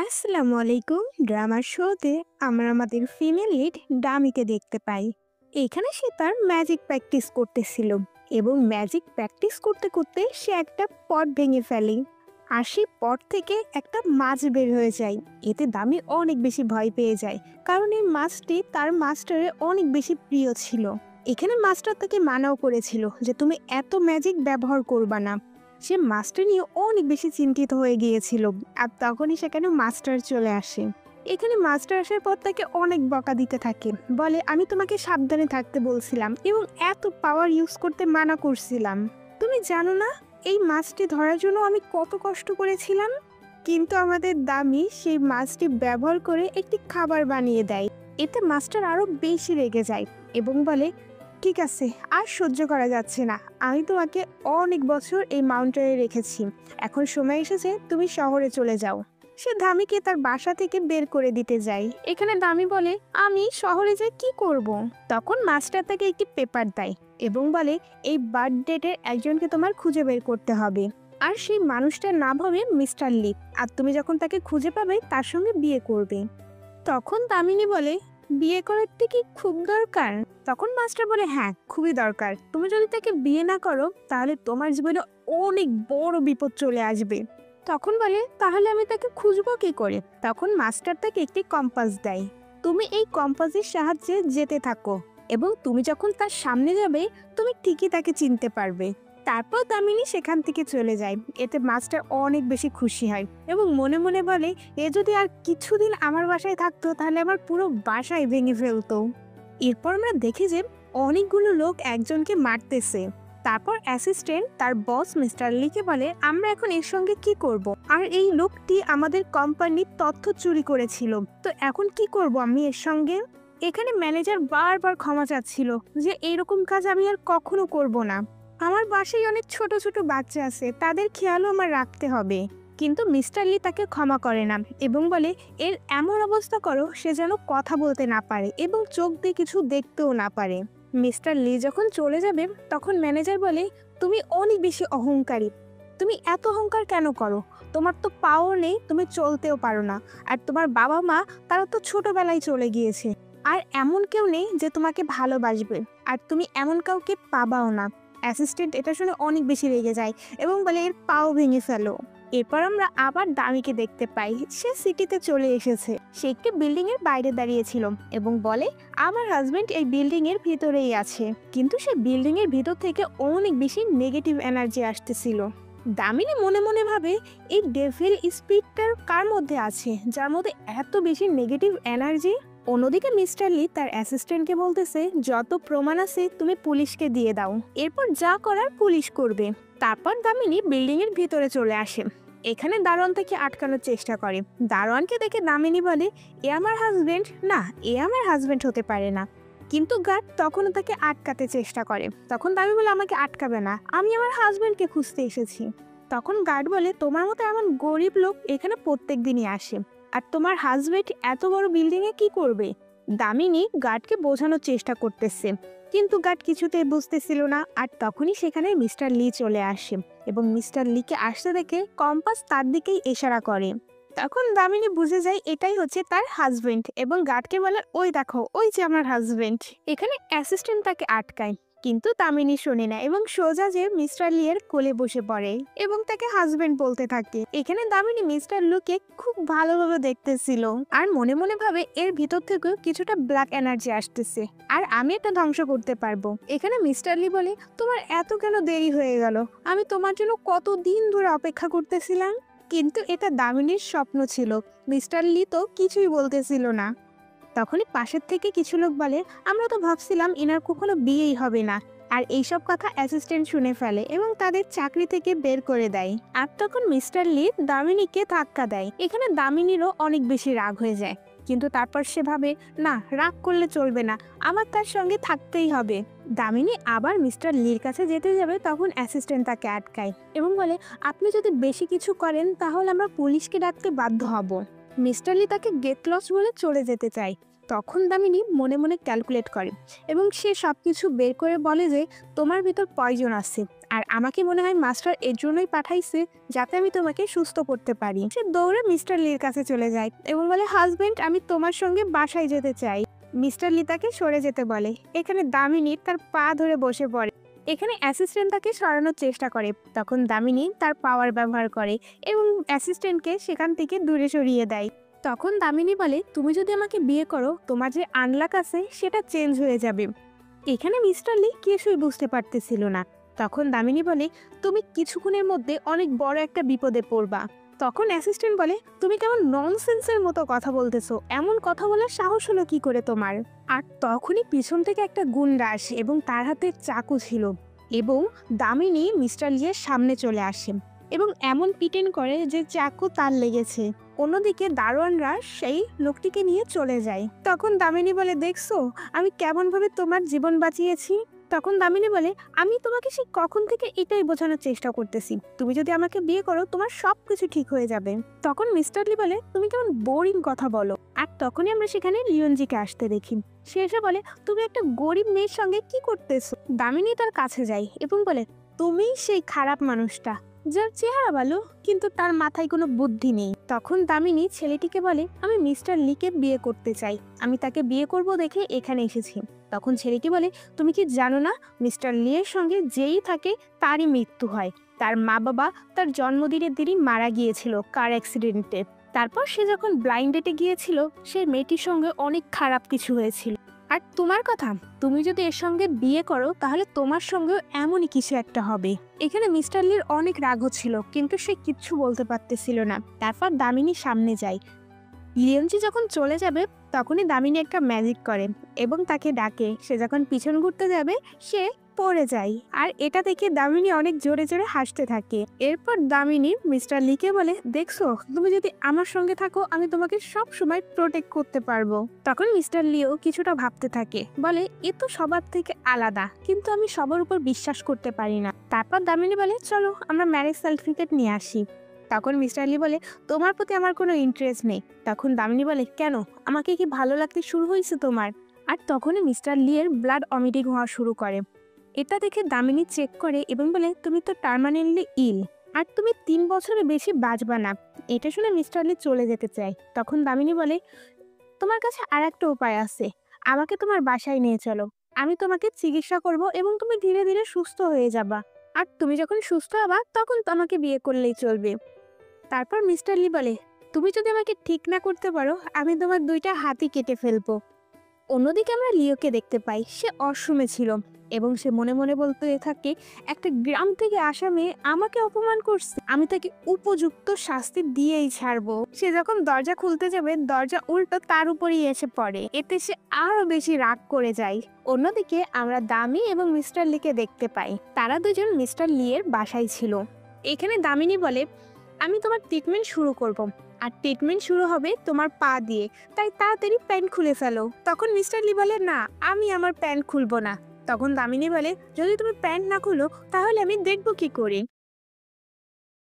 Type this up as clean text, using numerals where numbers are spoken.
আসসালামু আলাইকুম। ড্রামার শোতে আমরা আমাদের ফিমেল লিড ডামিকে দেখতে পাই। এখানে সে তার ম্যাজিক প্র্যাকটিস করতেছিল এবং ম্যাজিক প্র্যাকটিস করতে করতে সে একটা পট ভেঙে ফেলে। আর সেই পট থেকে একটা মাছ বের হয়ে যায়। এতে দামি অনেক বেশি ভয় পেয়ে যায়, কারণ এই মাছটি তার মাস্টারের অনেক বেশি প্রিয় ছিল। এখানে মাস্টার তাকে মানাও করেছিল যে তুমি এত ম্যাজিক ব্যবহার করবা না। সে মাস্টার নিয়ে অনেক বেশি চিন্তিত হয়ে গিয়েছিল। আর তখনই সেখানে মাস্টার চলে আসে। এখানে মাস্টার আসার পর তাকে অনেক বকা দিতে থাকে, বলে আমি তোমাকে সাবধানে থাকতে বলছিলাম এবং এত পাওয়ার ইউজ করতে মানা করছিলাম। তুমি জানো না এই মাছটি ধরার জন্য আমি কত কষ্ট করেছিলাম। কিন্তু আমাদের দামি সেই মাছটি ব্যবহার করে একটি খাবার বানিয়ে দেয়। এতে মাস্টার আরো বেশি রেগে যায় এবং বলে, ঠিক আছে, আর সহ্য করা যাচ্ছে না। আমি তোমাকে অনেক বছর এই মাউন্টেনে রেখেছি, এখন সময় এসেছে তুমি শহরে চলে যাও। সে দামিকে তার বাসা থেকে বের করে দিতে যায়। এখানে দামি বলে, আমি শহরে যাই কি করব। তখন মাস্টার তাকে একটি পেপার দেয় এবং বলে, এই বার্থ ডেটের একজনকে তোমার খুঁজে বের করতে হবে। আর সেই মানুষটার নাম হবে মিস্টার লি। আর তুমি যখন তাকে খুঁজে পাবে তার সঙ্গে বিয়ে করবে। তখন দামিনী বলে, বিয়ে করারটা কি খুব দরকার? তখন মাস্টার বলে, হ্যাঁ, খুবই দরকার। তুমি যদি তাকে বিয়ে না করো তাহলে তোমার জীবনে অনেক বড় বিপদ চলে আসবে। তখন বলে, তাহলে আমি তাকে খুঁজবো কি করে? তখন মাস্টার তাকে একটি কম্পাস দেয়। তুমি এই কম্পাসের সাহায্যে যেতে থাকো এবং তুমি যখন তার সামনে যাবে তুমি ঠিকই তাকে চিনতে পারবে। তারপর দামিনী সেখান থেকে চলে যায়। এতে মাস্টার অনেক বেশি খুশি হয় এবং মনে মনে বলে, এ যদি আর কিছুদিন আমার বাসায় থাকতো তাহলে আমার পুরো বাসায় ভেঙে ফেলতো। এরপর আমরা দেখি যে অনেকগুলো লোক একজনকে মারতেছে। তারপর অ্যাসিস্ট্যান্ট তার বস মিস্টার লিকে বলে, আমরা এখন এর সঙ্গে কি করব? আর এই লোকটি আমাদের কোম্পানির তথ্য চুরি করেছিল, তো এখন কি করব আমি এর সঙ্গে? এখানে ম্যানেজার বারবার ক্ষমা চাচ্ছিল যে এইরকম কাজ আমি আর কখনো করব না। আমার বাসায় অনেক ছোট ছোট বাচ্চা আছে, তাদের খেয়ালও আমার রাখতে হবে। কিন্তু মিস্টার লি তাকে ক্ষমা করে না এবং বলে, এর এমন অবস্থা করো সে যেন কথা বলতে না পারে এবং চোখ দিয়ে কিছু দেখতেও না পারে। মিস্টার লি যখন চলে যাবে তখন ম্যানেজার বলে, তুমি অনেক বেশি অহংকারী। তুমি এত অহংকার কেন করো? তোমার তো পাওয়ার নেই, তুমি চলতেও পারো না। আর তোমার বাবা মা তারা তো ছোটবেলায় চলে গিয়েছে। আর এমন কেউ নেই যে তোমাকে ভালোবাসবে। আর তুমি এমন কাউকে পাবাও না। অ্যাসিস্ট্যান্ট এটা শুনে অনেক বেশি রেগে যায় এবং বলে, এর পাও ভেঙে ফেলো। এরপর আমরা আবার দামিকে দেখতে পাই। সে সিটিতে চলে এসেছে। সে একটি বিল্ডিং এর বাইরে দাঁড়িয়েছিল এবং বলে, আমার হাজবেন্ড এই বিল্ডিং এর ভিতরেই আছে। কিন্তু সে বিল্ডিং এর ভিতর থেকে অনেক বেশি নেগেটিভ এনার্জি আসতেছিল। দামিনী মনে মনে ভাবে, এই ডেভিল স্পিরিটটার কার মধ্যে আছে যার মধ্যে এত বেশি নেগেটিভ এনার্জি? অন্যদিকে মিস্টার লি তার অ্যাসিস্ট্যান্টকে বলতেছে, যত প্রমাণ আছে তুমি পুলিশকে দিয়ে দাও, এরপর যা করার পুলিশ করবে। তারপর দামিনী বিল্ডিং এর ভিতরে চলে আসে। এখানে দারোয়ান তাকে আটকানোর চেষ্টা করে। দারোয়ানকে দেখে দামিনী বলে, এ আমার হাজবেন্ড না, এ আমার হাজবেন্ড হতে পারে না। কিন্তু গার্ড তখনও তাকে আটকাতে চেষ্টা করে। তখন দামি বলে, আমাকে আটকাবে না, আমি আমার হাজবেন্ডকে খুঁজতে এসেছি। তখন গার্ড বলে, তোমার মতো এমন গরিব লোক এখানে প্রত্যেক দিনই আসে, আর তোমার হাজবেন্ড এত বড় বিল্ডিং এ কি করবে? দামিনী গার্ডকে বোঝানোর চেষ্টা করতেছে, কিন্তু গার্ড কিছুতেই বুঝতেছিল না। আর তখনই সেখানে মিস্টার লি চলে আসে এবং মিস্টার লিকে আসতে দেখে কম্পাস তার দিকেই ইশারা করে। তখন দামিনী বুঝে যায় এটাই হচ্ছে তার হাজবেন্ড এবং গার্ডকে বলে, ওই দেখো, ওই যে আমার হাজবেন্ড। এখানে অ্যাসিস্ট্যান্ট তাকে আটকায়, কিন্তু দামিনী শোনে না এবং সোজা যে মিস্টার লি এর কোলে বসে পড়ে এবং তাকে হাজবেন্ড বলতে থাকে। এখানে দামিনী মিস্টার লুকে খুব ভালোভাবে দেখতেছিল আর মনে মনে ভাবে, এর ভিতর থেকেও কিছুটা ব্ল্যাক এনার্জি আসতেছে আর আমি এটা ধ্বংস করতে পারবো। এখানে মিস্টার লি বলে, তোমার এত কেন দেরি হয়ে গেল? আমি তোমার জন্য কতদিন ধরে অপেক্ষা করতেছিলাম। কিন্তু এটা দামিনীর স্বপ্ন ছিল। মিস্টার লি তো কিছুই বলতেছিল না। তখনই পাশের থেকে কিছু লোক বলে, আমরা তো ভাবছিলাম এনার কখনো বিয়েই হবে না। আর এইসব কথা অ্যাসিস্ট্যান্ট শুনে ফেলে এবং তাদের চাকরি থেকে বের করে দেয়। আর তখন মিস্টার লি দামিনীকে ধাক্কা দেয়। এখানে দামিনীরও অনেক বেশি রাগ হয়ে যায়, কিন্তু তারপর সে ভাবে, না, রাগ করলে চলবে না, আমার তার সঙ্গে থাকতেই হবে। দামিনী আবার মিস্টার লির কাছে যেতে যাবে, তখন অ্যাসিস্ট্যান্ট তাকে আটকায় এবং বলে, আপনি যদি বেশি কিছু করেন তাহলে আমরা পুলিশকে ডাকতে বাধ্য হব। মিস্টার লি তাকে গেট লস বলে চলে যেতে চায়। তখন দামিনী মনে মনে ক্যালকুলেট করে এবং সে সবকিছু বের করে বলে যে, তোমার ভিতর পয়জন আছে আর আমাকে মনে হয় মাস্টার এর জন্যই পাঠাইছে যাতে আমি তোমাকে সুস্থ করতে পারি। সে দৌড়ে মিস্টার লির কাছে চলে যায় এবং বলে, হাজবেন্ড, আমি তোমার সঙ্গে বাসায় যেতে চাই। মিস্টার লি তাকে সরে যেতে বলে। এখানে দামিনী তার পা ধরে বসে পড়ে। এখানে অ্যাসিস্ট্যান্ট তাকে সরানোর চেষ্টা করে। তখন দামিনী তার পাওয়ার ব্যবহার করে এবং অ্যাসিস্ট্যান্টকে সেখান থেকে দূরে সরিয়ে দেয়। তখন দামিনী বলে, তুমি যদি আমাকে বিয়ে করো, তোমার যে আনলাক আছে সেটা চেঞ্জ হয়ে যাবে। এখানে মিস্টার লি কিছুই বুঝতে পারতেছিল না। তখন দামিনী বলে, তুমি কিছুক্ষণের মধ্যে অনেক বড় একটা বিপদে পড়বা। তখন অ্যাসিস্ট্যান্ট বলে, তুমি কেমন ননসেন্সের মতো কথা বলতেছো, এমন কথা বলার সাহস হলো কি করে তোমার? আর তখনই পিছন থেকে একটা গুন্ডা আসে এবং তার হাতে চাকু ছিল এবং দামিনী মিস্টার লিয়ের সামনে চলে আসে এবং এমন পিটেন করে যে চাকু তার লেগেছে। অন্যদিকে দারোয়ানরা সেই লোকটিকে নিয়ে চলে যায়। তখন দামিনী বলে, দেখছো আমি কেমন ভাবে তোমার জীবন বাঁচিয়েছি? তখন দামিনী বলে, আমি তোমাকে সেই কখন থেকে এটাই বোঝানোর চেষ্টা করতেছি, তুমি যদি আমাকে বিয়ে করো তোমার সবকিছু ঠিক হয়ে যাবে। তখন মিস্টার লি বলে, তুমি কেমন বোরিং কথা বলো। আর তখনই আমরা সেখানে লিওনজিকে আসতে দেখি। সে এসে বলে, তুমি একটা গরিব মেয়ের সঙ্গে কি করতেছো? দামিনী তার কাছে যায় এবং বলে, তুমি সেই খারাপ মানুষটা যার চেহারা ভালো কিন্তু তার মাথায় কোনো বুদ্ধি নেই। তখন দামিনী ছেলেটিকে বলে, আমি মিস্টার লিকে বিয়ে করতে চাই, আমি তাকে বিয়ে করব দেখে এখানে এসেছি। তখন ছেলেটি বলে, তুমি কি জানো না মিস্টার লিয়ের সঙ্গে যেই থাকে তারই মৃত্যু হয়। তার মা বাবা তার জন্মদিনের দিনই মারা গিয়েছিল কার অ্যাক্সিডেন্টে। তারপর সে যখন ব্লাইন্ড ডেটে গিয়েছিল সেই মেয়েটির সঙ্গে অনেক খারাপ কিছু হয়েছিল। আর তোমার কথা, তুমি যদি এর সঙ্গে বিয়ে করো তাহলে তোমার সঙ্গেও এমনই কিছু একটা হবে। এখানে মিস্টার লির অনেক রাগ হচ্ছিল কিন্তু সে কিচ্ছু বলতে পারতেছিল না। তারপর দামিনী সামনে যায়। লিওনজি যখন চলে যাবে তখনই দামিনী একটা ম্যাজিক করে এবং তাকে ডাকে। সে যখন পিছন ঘুরতে যাবে সে পড়ে যায় আর এটা দেখে দামিনী অনেক জোরে জোরে হাসতে থাকে। এরপর দামিনী মিস্টার লিকে বলে, দেখছো তুমি যদি আমার সঙ্গে থাকো আমি তোমাকে সব সময় প্রোটেক্ট করতে পারবো। তখন মিস্টার লিও কিছুটা ভাবতে থাকে, বলে, এ তো সবার থেকে আলাদা কিন্তু আমি সবার উপর বিশ্বাস করতে পারি না। তারপর দামিনী বলে, চলো আমরা ম্যারেজ সার্টিফিকেট নিয়ে আসি। তখন মিস্টার লি বলে, তোমার প্রতি আমার কোনো ইন্টারেস্ট নেই। তখন দামিনী বলে, কেন, আমাকে কি ভালো লাগতে শুরু হয়েছে তোমার? আর তখনই মিস্টার লি এর ব্লাড অমিটিং হওয়া শুরু করে। এটা দেখে দামিনী চেক করে এবং বলে, তুমি তো পার্মানেন্টলি ইল আর তুমি 3 বছরের বেশি বাঁচবা না। এটা শুনে মিস্টার লি চলে যেতে চায়। তখন দামিনী বলে, তোমার কাছে আর একটা উপায় আছে, আমাকে তোমার বাসায় নিয়ে চলো, আমি তোমাকে চিকিৎসা করব এবং তুমি ধীরে ধীরে সুস্থ হয়ে যাবা। আর তুমি যখন সুস্থ হবা তখন তোমাকে বিয়ে করলেই চলবে। তারপর মিস্টার লি বলে, তুমি যদি আমাকে ঠিক না করতে পারো আমি তোমার 2টা হাতই কেটে ফেলবো। অন্যদিকে আমরা লিওকে দেখতে পাই। সে অশ্রমে ছিল এবং সে মনে মনে বলতে থাকে, একটা গ্রাম থেকে আসা মেয়ে আমাকে অপমান করছে, আমি তাকে উপযুক্ত শাস্তি দিয়েই ছাড়বো। সে যখন দরজা খুলতে যাবে দরজা উল্টো তার উপরই এসে পড়ে। এতে সে আরো বেশি রাগ করে যায়। অন্যদিকে আমরা দামি এবং মিস্টার লিকে দেখতে পাই। তারা দুজন মিস্টার লি এর বাসায় ছিল। এখানে দামিনী বলে, আমি তোমার ট্রিটমেন্ট শুরু করব আর ট্রিটমেন্ট শুরু হবে তোমার পা দিয়ে, তাই তাড়াতাড়ি প্যান্ট খুলে ফেলো। তখন মিস্টার লি বলে, না, আমি আমার প্যান্ট খুলবো না। তখন দামিনী বলে, যদি তুমি প্যান্ট না খুলো তাহলে আমি দেখবো কি করে?